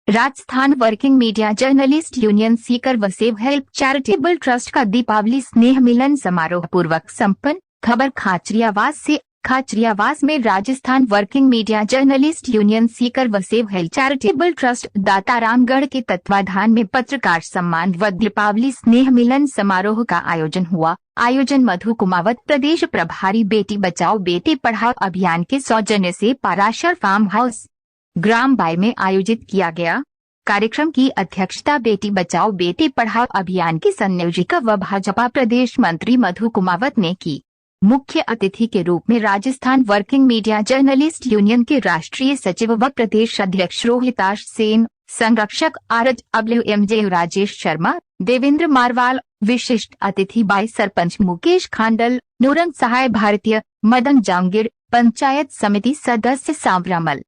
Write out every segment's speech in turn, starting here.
Rajasthan working media journalist union Sikar व save help charitable trust का दीपावली स्नेह मिलन समारोह पूर्वक संपन्न। खबर खाचरियावास से। खाचरियावास में Rajasthan working media journalist union Sikar व save help charitable trust Dataramgarh के तत्वाधान में पत्रकार सम्मान व दीपावली स्नेह मिलन समारोह का आयोजन हुआ। आयोजन मधु कुमावत प्रदेश प्रभारी बेटी बचाओ बेटी पढ़ाओ अभियान के सौजन्य से पाराशर फार्म हाउस ग्राम बाई में आयोजित किया गया। कार्यक्रम की अध्यक्षता बेटी बचाओ बेटी पढ़ाओ अभियान की संयोजिका व भाजपा प्रदेश मंत्री मधु कुमावत ने की। मुख्य अतिथि के रूप में Rajasthan working media journalist union के राष्ट्रीय सचिव व प्रदेश अध्यक्ष रोहिताश सेन, संरक्षक RWMJ राजेश शर्मा, देवेंद्र मारवाल, विशिष्ट अतिथि बाई सरपंच मुकेश खांडल, नूरंग सहाय भारतीय, मदन जांगीर, पंचायत समिति सदस्य सांवरामल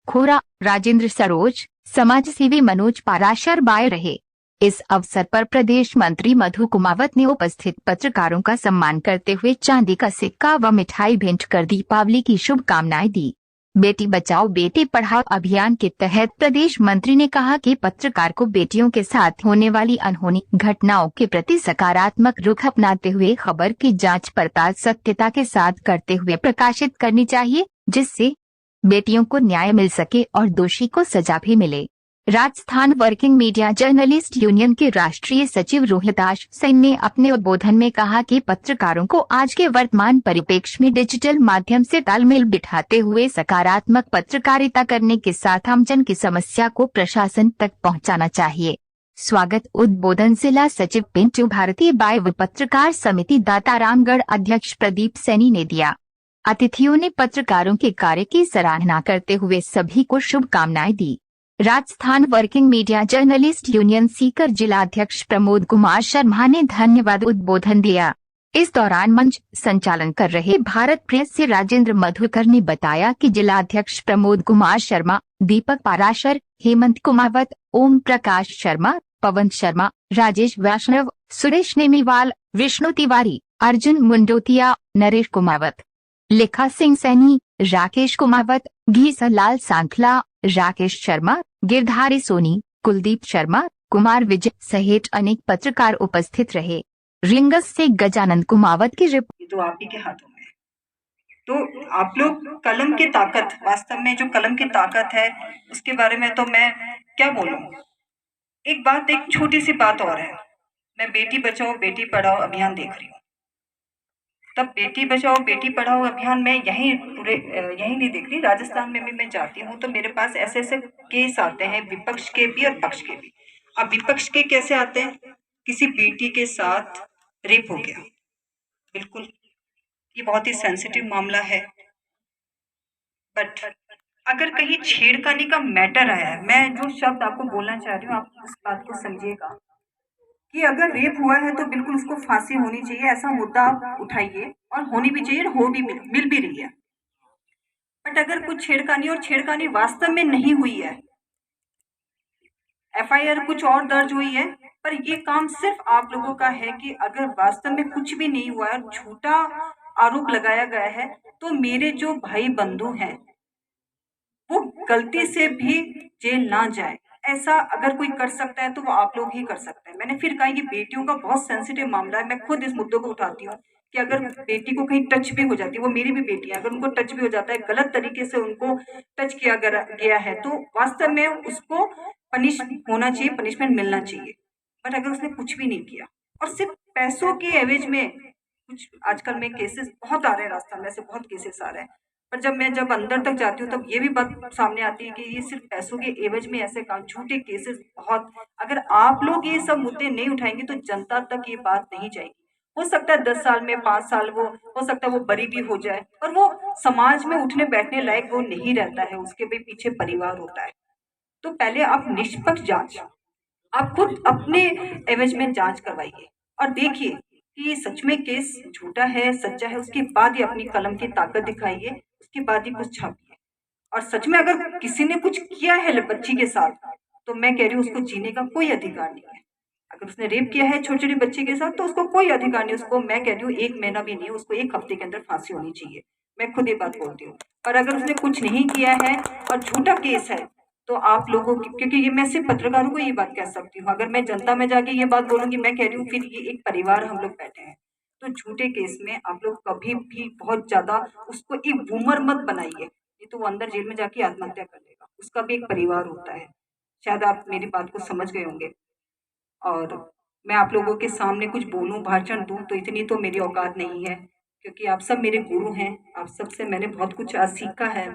खोरा, राजेंद्र सरोज, समाज सेवी मनोज पाराशर बाय रहे। इस अवसर पर प्रदेश मंत्री मधु कुमावत ने उपस्थित पत्रकारों का सम्मान करते हुए चांदी का सिक्का व मिठाई भेंट कर दीपावली की शुभकामनाएं दी। बेटी बचाओ बेटी पढ़ाओ अभियान के तहत प्रदेश मंत्री ने कहा कि पत्रकार को बेटियों के साथ होने वाली अनहोनी घटनाओं के प्रति सकारात्मक रुख अपनाते हुए खबर की जांच पड़ताल सत्यता के साथ करते हुए प्रकाशित करनी चाहिए, जिससे बेटियों को न्याय मिल सके और दोषी को सजा भी मिले। Rajasthan working media journalist union के राष्ट्रीय सचिव रोहिताश सेन ने अपने उद्बोधन में कहा कि पत्रकारों को आज के वर्तमान परिप्रेक्ष्य में डिजिटल माध्यम से तालमेल बिठाते हुए सकारात्मक पत्रकारिता करने के साथ आमजन की समस्या को प्रशासन तक पहुंचाना चाहिए। स्वागत उद्बोधन जिला सचिव पिंटू भारतीय बाय व पत्रकार समिति दातारामगढ़ अध्यक्ष प्रदीप सैनी ने दिया। अतिथियों ने पत्रकारों के कार्य की सराहना करते हुए सभी को शुभकामनाएं दी। Rajasthan working media journalist union Sikar जिला अध्यक्ष प्रमोद कुमार शर्मा ने धन्यवाद उद्बोधन दिया। इस दौरान मंच संचालन कर रहे भारत प्रेस से राजेंद्र मधुकर ने बताया कि जिला अध्यक्ष प्रमोद कुमार शर्मा, दीपक पाराशर, हेमंत कुमावत, ओम प्रकाश शर्मा, पवन शर्मा, राजेश वैष्णव, सुरेश नेमीवाल, विष्णु तिवारी, अर्जुन मुंडोतिया, नरेश कुमावत, लेखा सिंह सैनी, राकेश कुमावत, घीसालाल सांखला, राकेश शर्मा, गिरधारी सोनी, कुलदीप शर्मा, कुमार विजय सहित अनेक पत्रकार उपस्थित रहे। रिंगस से गजानंद कुमावत की रिपोर्ट। तो आप ही के हाथों में, तो आप लोग कलम की ताकत, वास्तव में जो कलम की ताकत है उसके बारे में तो मैं क्या बोलूं। एक छोटी सी बात और है, मैं बेटी बचाओ बेटी पढ़ाओ अभियान देख रही हूँ। तब बेटी बचाओ बेटी पढ़ाओ अभियान में यही नहीं देख रही, राजस्थान में भी मैं जाती हूँ तो मेरे पास ऐसे ऐसे केस आते हैं, विपक्ष के भी और पक्ष के भी। अब विपक्ष के कैसे आते हैं, किसी बेटी के साथ रेप हो गया, बिल्कुल ये बहुत ही सेंसिटिव मामला है, बट अगर कहीं छेड़खानी का मैटर आया है, मैं जो शब्द आपको बोलना चाह रही हूँ आप उस बात को समझिएगा कि अगर रेप हुआ है तो बिल्कुल उसको फांसी होनी चाहिए, ऐसा मुद्दा आप उठाइए और होनी भी चाहिए, हो भी मिल भी रही है। बट अगर कुछ छेड़खानी और छेड़खानी वास्तव में नहीं हुई है, FIR कुछ और दर्ज हुई है, पर ये काम सिर्फ आप लोगों का है कि अगर वास्तव में कुछ भी नहीं हुआ है और झूठा आरोप लगाया गया है तो मेरे जो भाई बंधु हैं वो गलती से भी जेल ना जाए, ऐसा अगर कोई कर सकता है तो वो आप लोग ही कर सकते हैं। मैंने फिर कहा ये बेटियों का बहुत सेंसिटिव मामला है, मैं खुद इस मुद्दों को उठाती हूँ कि अगर बेटी को कहीं टच भी हो जाती है, वो मेरी भी बेटी है, अगर उनको टच भी हो जाता है, गलत तरीके से उनको टच किया गया है तो वास्तव में उसको पनिश होना चाहिए, पनिशमेंट मिलना चाहिए। बट अगर उसने कुछ भी नहीं किया और सिर्फ पैसों के एवज में, कुछ आजकल में केसेस बहुत आ रहे हैं, राजस्थान में ऐसे बहुत केसेस आ रहे हैं, पर जब अंदर तक जाती हूँ तब ये भी बात सामने आती है कि ये सिर्फ पैसों के एवज में ऐसे काम, झूठे केसेस बहुत। अगर आप लोग ये सब मुद्दे नहीं उठाएंगे तो जनता तक ये बात नहीं जाएगी। हो सकता है 10 साल में 5 साल वो हो सकता है वो बरी भी हो जाए और वो समाज में उठने बैठने लायक वो नहीं रहता है, उसके भी पीछे परिवार होता है। तो पहले आप निष्पक्ष जांच, आप खुद अपने एवज में जांच करवाइए और देखिए कि सच में केस झूठा है सच्चा है, उसके बाद ही अपनी कलम की ताकत दिखाइए, उसके बाद ही कुछ छापिए। और सच में अगर किसी ने कुछ किया है बच्ची के साथ तो मैं कह रही हूँ उसको जीने का कोई अधिकार नहीं है। अगर उसने रेप किया है छोटी छोटी बच्ची के साथ तो उसको कोई अधिकार नहीं, उसको मैं कह रही हूँ 1 महीना भी नहीं, उसको 1 हफ्ते के अंदर फांसी होनी चाहिए, मैं खुद ये बात बोलती हूँ। और अगर उसने कुछ नहीं किया है और झूठा केस है तो आप लोगों की, क्योंकि ये मैं सिर्फ पत्रकारों को ये बात कह सकती हूँ, अगर मैं जनता में जाके ये बात बोलूंगी, मैं कह रही हूँ फिर ये एक परिवार हम लोग बैठे हैं। तो झूठे केस में आप लोग कभी भी बहुत ज्यादा उसको एक बूमर मत बनाइए, ये तो वो अंदर जेल में जाके आत्महत्या कर लेगा, उसका भी एक परिवार होता है। शायद आप मेरी बात को समझ गए होंगे। और मैं आप लोगों के सामने कुछ बोलूं, भाषण दूं, तो इतनी तो मेरी औकात नहीं है, क्योंकि आप सब मेरे गुरु हैं, आप सबसे मैंने बहुत कुछ आज सीखा है।